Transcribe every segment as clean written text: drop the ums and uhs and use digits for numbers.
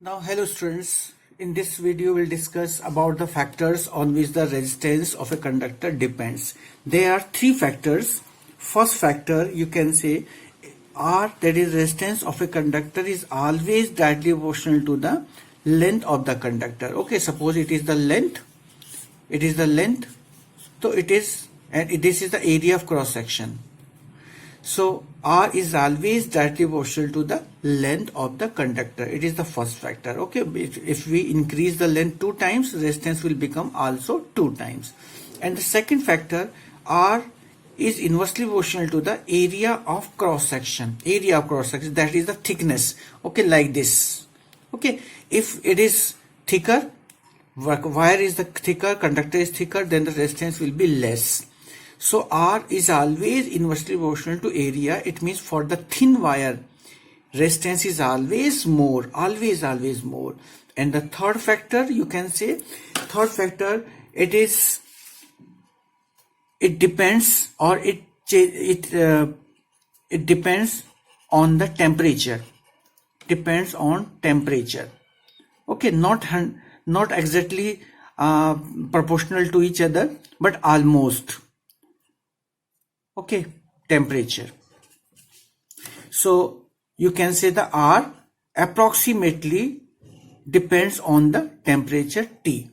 Now, hello students. In this video, we'll discuss about the factors on which the resistance of a conductor depends. There are three factors. First factor, you can say R, that is resistance of a conductor, is always directly proportional to the length of the conductor. Okay, suppose it is the length. So it is, and this is the area of cross section. So R is always directly proportional to the length of the conductor. It is the first factor. Okay, if we increase the length 2 times, resistance will become also 2 times. And the second factor, R is inversely proportional to the area of cross section. Area of cross section, that is the thickness. Okay, like this. Okay, if it is thicker, wire is the thicker, conductor is thicker, then the resistance will be less. So R is always inversely proportional to area. It means for the thin wire, resistance is always more, always more. And the third factor, you can say, it depends, or it depends on the temperature. Depends on temperature. Okay, not exactly proportional to each other, but almost. Okay, temperature. So you can say the R approximately depends on the temperature T.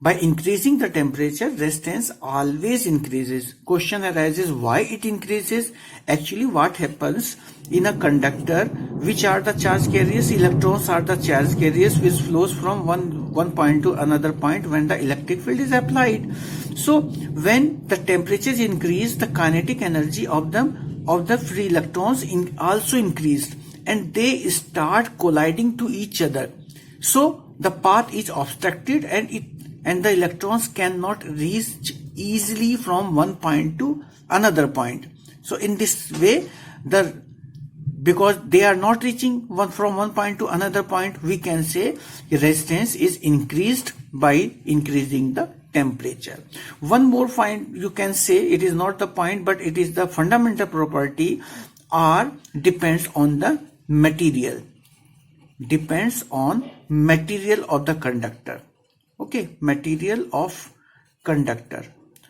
By increasing the temperature, resistance always increases. Question arises, why it increases? Actually, what happens in a conductor? Which are the charge carriers? Electrons are the charge carriers which flows from one point to another point when the electric field is applied. So when the temperatures increase, the kinetic energy of the free electrons also increased, and they start colliding to each other. So the path is obstructed, and the electrons cannot reach easily from one point to another point. So in this way, because they are not reaching from one point to another point, we can say resistance is increased by increasing the temperature. One more point, you can say, it is not the point, but it is the fundamental property. R depends on the material. Depends on material of the conductor. Okay, material of conductor.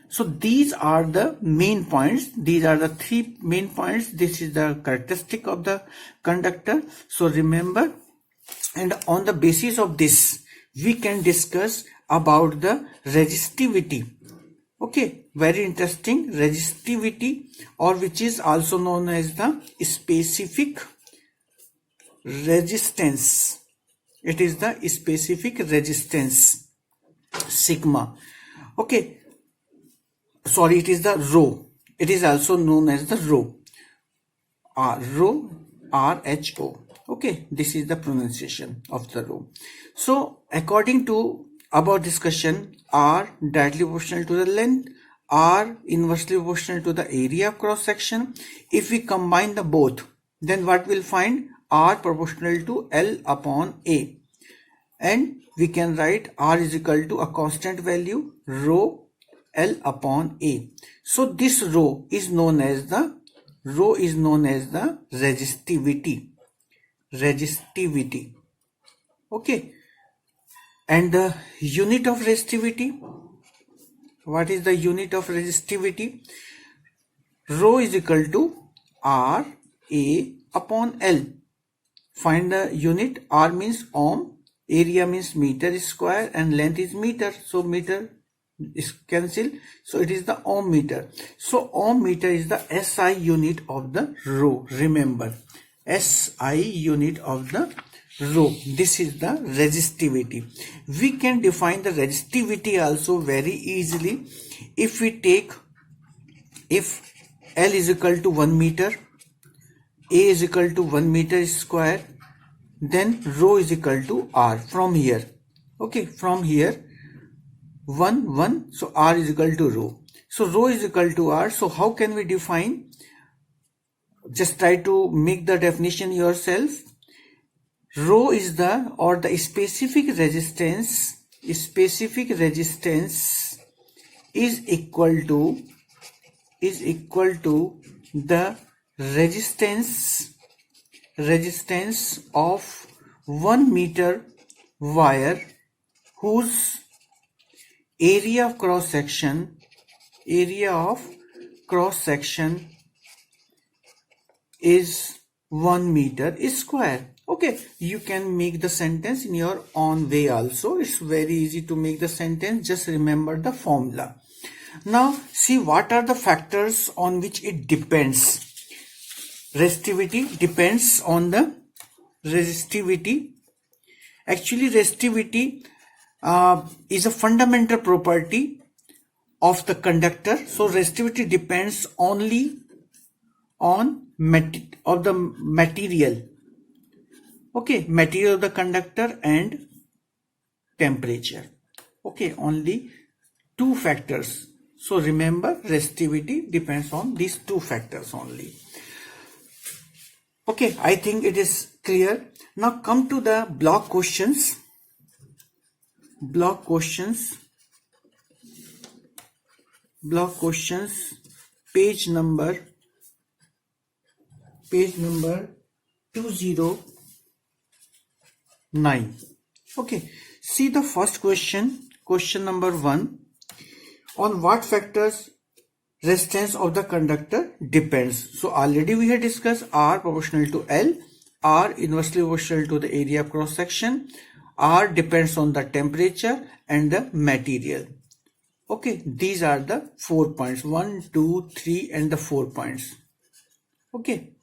So these are the main points. These are the 3 main points. This is the characteristic of the conductor. So remember, and on the basis of this, we can discuss about the resistivity. Okay, very interesting. Resistivity, or which is also known as the specific resistance. It is the specific resistance, sigma. Okay, sorry, it is the rho. It is also known as the rho. RHO. Okay, this is the pronunciation of the rho. So according to our discussion, R directly proportional to the length, R inversely proportional to the area of cross section. If we combine the both, then what we'll find? R proportional to L upon A. And we can write R is equal to a constant value, rho L upon A. So this rho is known as the resistivity. Okay. And the unit of resistivity, what is the unit of resistivity? Rho is equal to R A upon L. Find the unit. R means ohm, area means meter square, and length is meter. So meter is cancelled. So it is the ohm meter. So ohm meter is the SI unit of the rho. Remember, SI unit of the rho. This is the resistivity. We can define the resistivity also very easily. If L is equal to 1 meter, A is equal to 1 meter square, then rho is equal to R from here. Okay, from here 1, so R is equal to rho. So rho is equal to R. So how can we define? Just try to make the definition yourself. Rho is the specific resistance is equal to the resistance of 1 meter wire whose area of cross section is 1 meter square. Okay, you can make the sentence in your own way also. It's very easy to make the sentence. Just remember the formula. Now see what are the factors on which it depends. Resistivity depends on the resistivity. Actually, resistivity is a fundamental property of the conductor. So resistivity depends only on the material. Okay, material of the conductor and temperature. Okay, only two factors. So remember, resistivity depends on these two factors only. Okay, I think it is clear. Now come to the block questions. Block questions, page number 209. Okay, see the first question number 1. On what factors resistance of the conductor depends? So already we had discussed R proportional to L, R inversely proportional to the area of cross section, R depends on the temperature and the material. Okay, these are the 4 points, 1, 2, 3 and the 4 points. Okay,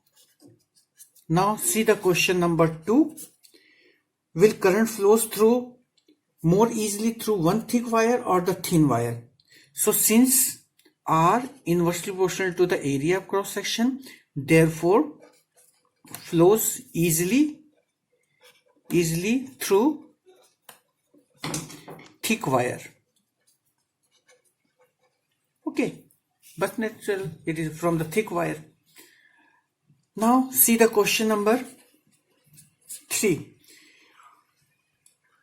now see the question number 2. Will current flows through more easily through one thick wire or the thin wire? So since R inversely proportional to the area of cross section, therefore flows easily through thick wire. Okay, but natural, it is from the thick wire. Now see the question number 3.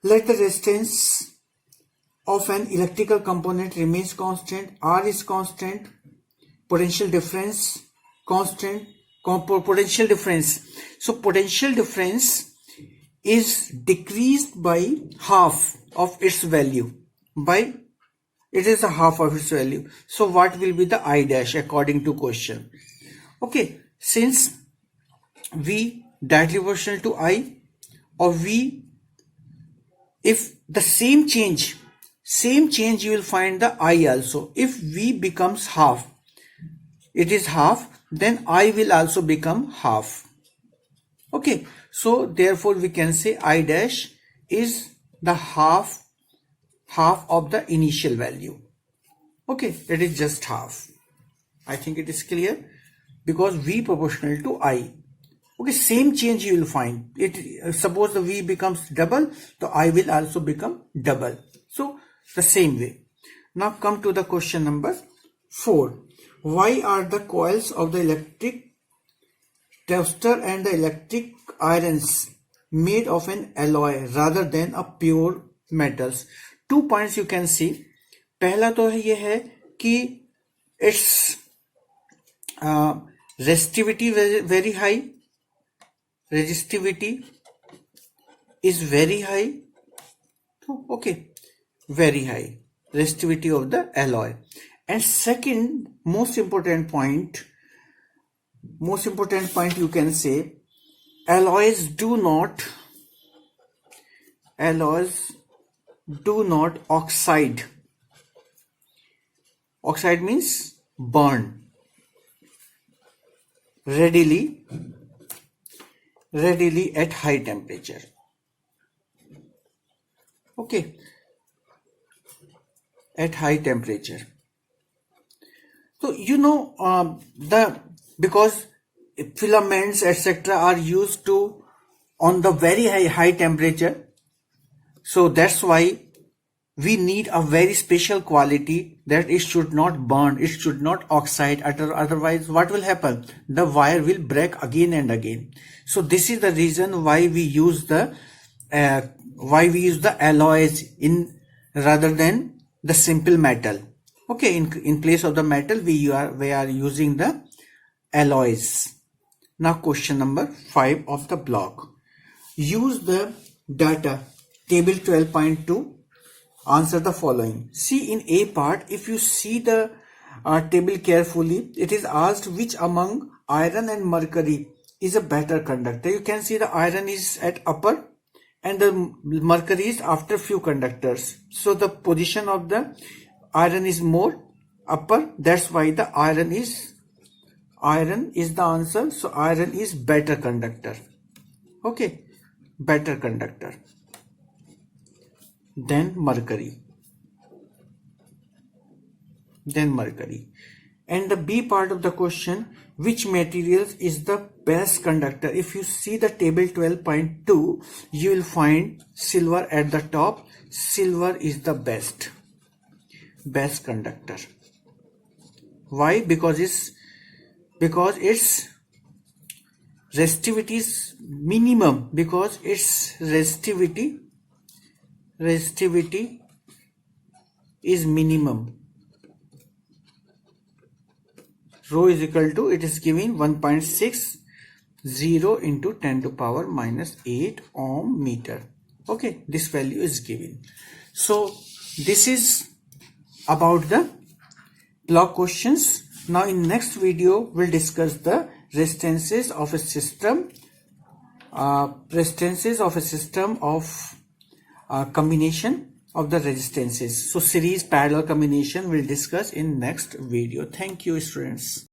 Let the resistance of an electrical component remains constant. R is constant, potential difference constant, potential difference. So potential difference is decreased by half of its value. It is a half of its value. So what will be the I dash according to question? Okay, since V directly proportional to I, or V, if the same change you will find the I also. If V becomes half, it is half, then I will also become half. Okay, so therefore we can say I dash is the half of the initial value. Okay, it is just half. I think it is clear, because V proportional to I. Okay, same change you will find. Suppose the V becomes double, so I will also become double. So the same way. Now come to the question number 4. Why are the coils of the electric tester and the electric irons made of an alloy rather than a pure metals? 2 points you can see. पहला तो ये है कि its resistivity very high. Resistivity is very high. Okay, very high resistivity of the alloy. And second most important point you can say, alloys do not oxide. Oxide means burn readily at high temperature. Okay, at high temperature. So you know because filaments etc. are used to on the very high temperature, so that's why we need a very special quality that it should not burn, it should not oxide. Otherwise what will happen? The wire will break again and again. So this is the reason why we use the alloys in rather than the simple metal. Okay, in place of the metal we are using the alloys. Now question number 5 of the block. Use the data Table 12.2. Answer the following. See, in A part, if you see the table carefully, it is asked which among iron and mercury is a better conductor. You can see the iron is at upper and the mercury is after few conductors. So the position of the iron is more upper. That's why the iron is the answer. So iron is better conductor. Okay, better conductor than mercury. And the B part of the question, which materials is the best conductor? If you see the table 12.2, you will find silver at the top. Silver is the best conductor. Why? Because its resistivity is minimum, because its resistivity is minimum. Rho is equal to, it is given 1.60 into 10 to power minus 8 ohm meter. Okay, this value is given. So this is about the block questions. Now in next video we'll discuss the resistances of a system, combination of the resistances. So series parallel combination we'll discuss in next video. Thank you, students.